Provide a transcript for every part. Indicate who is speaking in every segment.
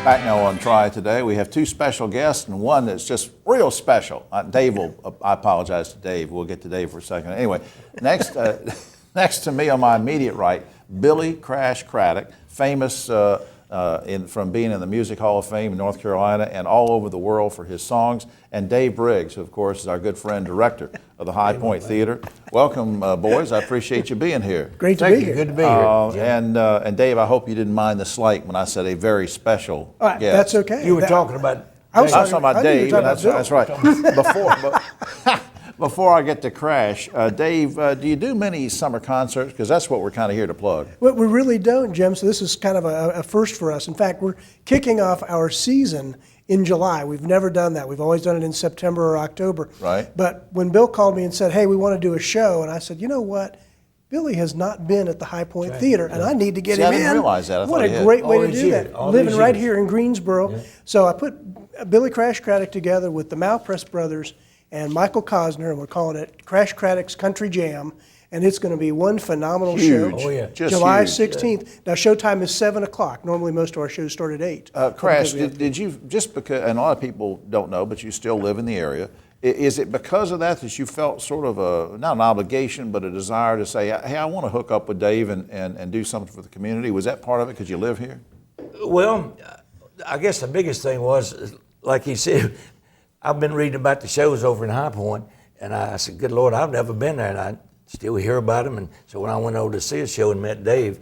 Speaker 1: Back now on Triad today, we have two special guests and one that's just real special. Dave will, I apologize to Dave. We'll get to Dave for a second. Anyway, next, next to me on my immediate right, Billy Crash Craddock, famous from being in the Music Hall of Fame in North Carolina and all over the world for his songs, and Dave Briggs, who of course is our good friend, director of the High Point Theater. Welcome, boys. I appreciate you being here.
Speaker 2: Great to be here.
Speaker 3: Good to be here.
Speaker 1: And Dave, I hope you didn't mind the slight when I said a very special guest.
Speaker 2: That's okay.
Speaker 3: You were talking about.
Speaker 2: I was
Speaker 1: talking about Dave. That's right.
Speaker 2: Before,
Speaker 1: Before I get to Crash, Dave, do you do many summer concerts? Because that's what we're kind of here to plug.
Speaker 2: well, we really don't, Jim, so this is kind of a first for us. In fact, we're kicking off our season in July. We've never done that. We've always done it in September or October.
Speaker 1: Right.
Speaker 2: But when Bill called me and said, hey, we want to do a show, and I said, you know what? Billy has not been at the High Point Theater, and I need to get him in.
Speaker 1: I didn't realize that.
Speaker 2: What a great way to do that. Living right here in Greensboro.
Speaker 3: Yeah.
Speaker 2: So I put Billy Crash Craddock together with the Malpress Brothers and Michael Cosner, and we're calling it Crash Craddock's Country Jam, and it's going to be one phenomenal show.
Speaker 3: Oh, yeah.
Speaker 1: Just
Speaker 2: July
Speaker 1: huge.
Speaker 2: 16th. Now, showtime is 7 o'clock. Normally, most of our shows start at 8.
Speaker 1: Crash, did you, just because, and a lot of people don't know, but you still live in the area, is it because of that you felt sort of not an obligation, but a desire to say, hey, I want to hook up with Dave and do something for the community? Was that part of it because you live here?
Speaker 3: Well, I guess the biggest thing was, like he said, I've been reading about the shows over in High Point, and I said, good Lord, I've never been there, and I still hear about them. And so when I went over to see a show and met Dave,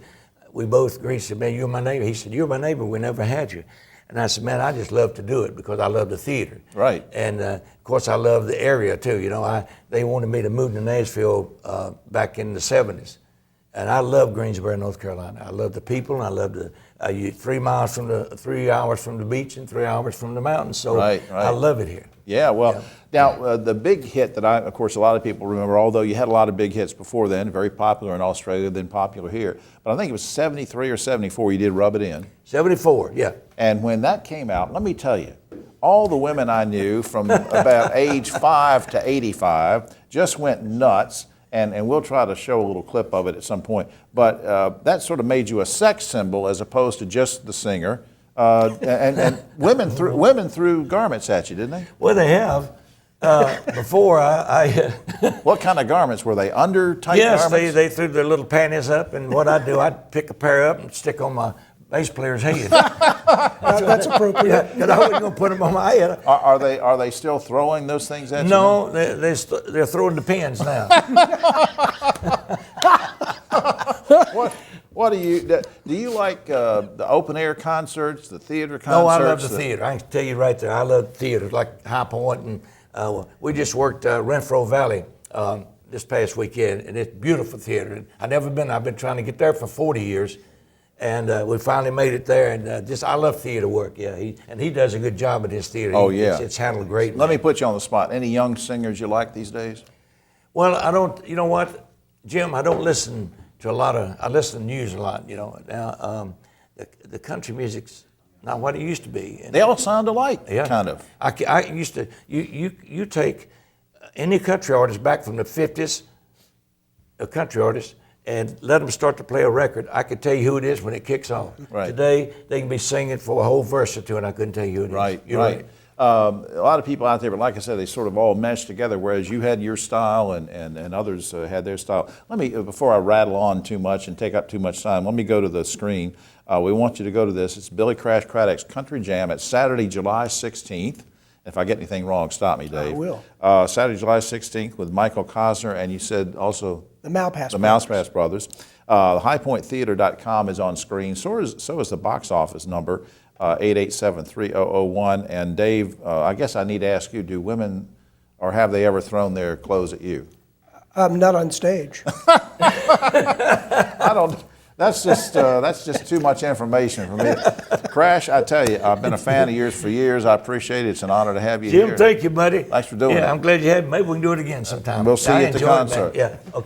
Speaker 3: we both agreed. He said, man, you're my neighbor. He said, you're my neighbor. We never had you. And I said, man, I just love to do it because I love the theater.
Speaker 1: Right.
Speaker 3: And of course, I love the area too. You know, they wanted me to move to Nashville back in the 70s. And I love Greensboro, North Carolina. I love the people, and I love the 3 hours from the beach and 3 hours from the mountains. So
Speaker 1: right.
Speaker 3: I love it here.
Speaker 1: Yeah, well, now the big hit that of course, a lot of people remember, although you had a lot of big hits before then, very popular in Australia, then popular here. But I think it was 73 or 74 you did Rub It In.
Speaker 3: 74, yeah.
Speaker 1: And when that came out, let me tell you, all the women I knew from about age 5 to 85 just went nuts. And we'll try to show a little clip of it at some point. But that sort of made you a sex symbol as opposed to just the singer. And women threw garments at you, didn't they?
Speaker 3: Well, they have. Before
Speaker 1: What kind of garments? Were they under tight
Speaker 3: yes,
Speaker 1: garments?
Speaker 3: they threw their little panties up, and what I'd do, I'd pick a pair up and stick on my bass player's head.
Speaker 2: That's appropriate.
Speaker 3: Because I wasn't going to put them on my head.
Speaker 1: Are they still throwing those things at you?
Speaker 3: No, they're throwing the pins now.
Speaker 1: What do you like the open air concerts, the theater concerts?
Speaker 3: No, I love the theater. I can tell you right there, I love theater, like High Point, and we just worked Renfro Valley this past weekend, and it's beautiful theater. And I've been trying to get there for 40 years, and we finally made it there. And I love theater work. Yeah, he does a good job at his theater.
Speaker 1: Oh yeah,
Speaker 3: it's handled great.
Speaker 1: Let me put you on the spot. Any young singers you like these days?
Speaker 3: Well, I don't. You know what, Jim? I don't listen to a lot of. I listen to news a lot. You know, now the country music's not what it used to be. And
Speaker 1: they all sound alike,
Speaker 3: yeah,
Speaker 1: kind of.
Speaker 3: I used to. You take any country artist back from the 50s, a country artist, and let them start to play a record. I could tell you who it is when it kicks off.
Speaker 1: Right.
Speaker 3: Today, they can be singing for a whole verse or two, and I couldn't tell you who it is.
Speaker 1: Right,
Speaker 3: You're
Speaker 1: right. A lot of people out there, but like I said, they sort of all mesh together, whereas you had your style and others had their style. Let me, before I rattle on too much and take up too much time, let me go to the screen. We want you to go to this. It's Billy Crash Craddock's Country Jam. It's Saturday, July 16th. If I get anything wrong, stop me, Dave.
Speaker 2: I will.
Speaker 1: Saturday, July 16th with Michael Cosner, and you said also
Speaker 2: The Malpass
Speaker 1: Brothers. HighPointTheater.com is on screen. So is the box office number, 887-3001. And Dave, I guess I need to ask you, do women, or have they ever thrown their clothes at you?
Speaker 2: Not on stage.
Speaker 1: I don't. That's just too much information for me. Crash, I tell you, I've been a fan of yours for years. I appreciate it. It's an honor to have you here.
Speaker 3: Jim, thank you, buddy.
Speaker 1: Thanks for doing it.
Speaker 3: Yeah, I'm glad you had me. Maybe we can do it again sometime.
Speaker 1: We'll see you at the
Speaker 3: enjoyed it, man.
Speaker 1: concert.
Speaker 3: Yeah. Okay.